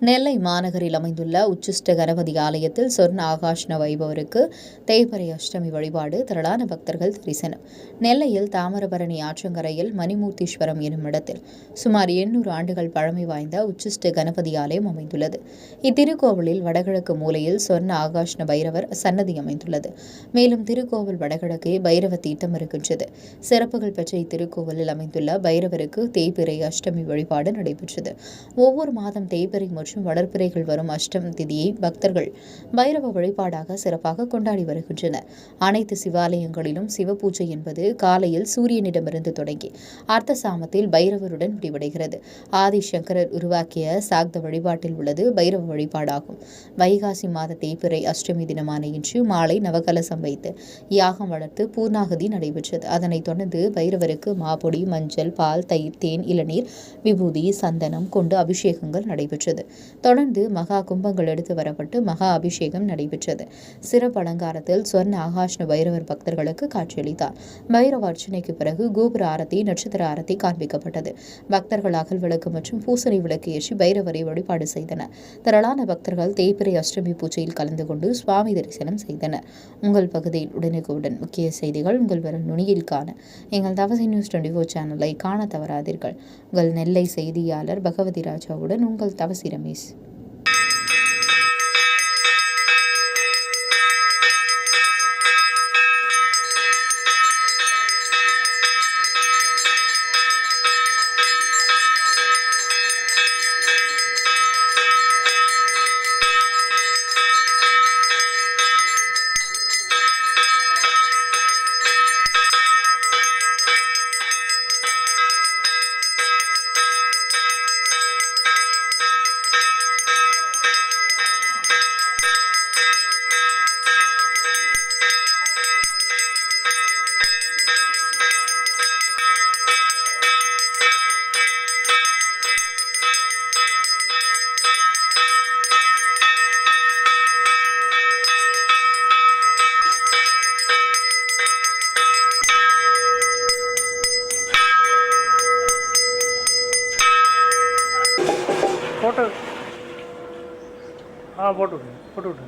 நெல்லை மாநகரில் அமைந்துள்ள உச்சிஷ்ட கணபதி ஆலயத்தில் சொர்ண ஆகாஷ்ண வைபவருக்கு தேய்பிறை அஷ்டமி வழிபாடு திரளான பக்தர்கள் தரிசனம். நெல்லையில் தாமிரபரணி ஆற்றங்கரையில் மணிமூர்த்தீஸ்வரம் எனும் இடத்தில் சுமார் 800 ஆண்டுகள் பழமை வாய்ந்த உச்சிஷ்ட கணபதி ஆலயம் அமைந்துள்ளது. இத்திருக்கோவிலில் வடகிழக்கு மூலையில் சொர்ண ஆகாஷ்ண பைரவர் சன்னதி அமைந்துள்ளது. மேலும் திருக்கோவில் வடகிழக்கே பைரவ தீர்த்தம் இருக்கின்றது. சிறப்புகள் பெற்ற இத்திருக்கோவிலில் அமைந்துள்ள பைரவருக்கு தேய்பிறை அஷ்டமி வழிபாடு நடைபெற்றது. ஒவ்வொரு மாதம் தேய்பிறை மற்றும் வளர்ப்பிறைகள் வரும் அஷ்டம் திதியை பக்தர்கள் பைரவ வழிபாடாக சிறப்பாக கொண்டாடி வருகின்றனர். அனைத்து சிவாலயங்களிலும் சிவபூஜை என்பது காலையில் சூரியனிடமிருந்து தொடங்கி அர்த்த சாமத்தில் பைரவருடன் முடிவடைகிறது. ஆதிசங்கரர் உருவாக்கிய சாக்த வழிபாட்டில் உள்ளது பைரவ வழிபாடாகும். வைகாசி மாத தேய்பிறை அஷ்டமி தினமான இன்று மாலை நவகலசம் வைத்து யாகம் வளர்த்து பூர்ணாகதி நடைபெற்றது. அதனைத் தொடர்ந்து பைரவருக்கு மாப்பொடி, மஞ்சள், பால், தயிர், தேன், இளநீர், விபூதி, சந்தனம் கொண்டு அபிஷேகங்கள் நடைபெற்றது. தொடர்ந்து மகா கும்பங்கள் எடுத்து வரப்பட்டு மகா அபிஷேகம் நடைபெற்றது. சிறப்பு அலங்காரத்தில் சொர்ண ஆகாஷ்ண பைரவர் பக்தர்களுக்கு காட்சியளித்தார். பைரவ அர்ச்சனைக்கு பிறகு கோபுர ஆரத்தி, நட்சத்திர ஆரத்தி காண்பிக்கப்பட்டது. பக்தர்கள் அகல் விளக்கு மற்றும் பூசணி விளக்கு ஏற்றி பைரவரை வழிபாடு செய்தனர். திரளான பக்தர்கள் தேய்பிறை அஷ்டமி பூஜையில் கலந்து கொண்டு சுவாமி தரிசனம் செய்தனர். உங்கள் பகுதியில் உடனுக்குடன் முக்கிய செய்திகள் உங்கள் விரல் நுனியில் காண எங்கள் தவசி நியூஸ் 24 சேனலை காண தவறாதீர்கள். உங்கள் நெல்லை செய்தியாளர் பகவதி ராஜாவுடன் உங்கள் தவசி ரமேஷ். फोटो हाँ फोटो उठा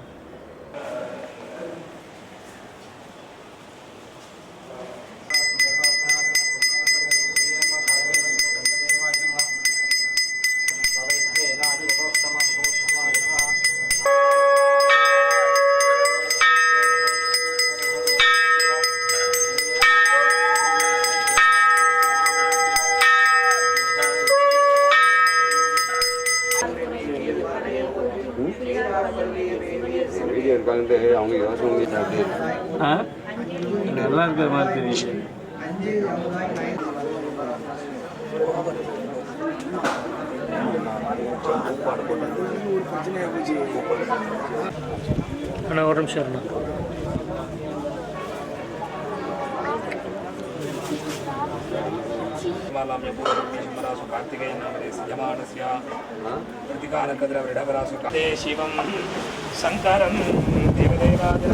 வீடியோ இருக்காங்கன்ட்டு அவங்க யோசனை பண்ணிட்டாங்க. நல்லா இருக்கிற மாதிரி தெரியுது. அண்ணா ஒரு நிமிஷம் இருந்தா शिवं शङ्करं देवदेवाय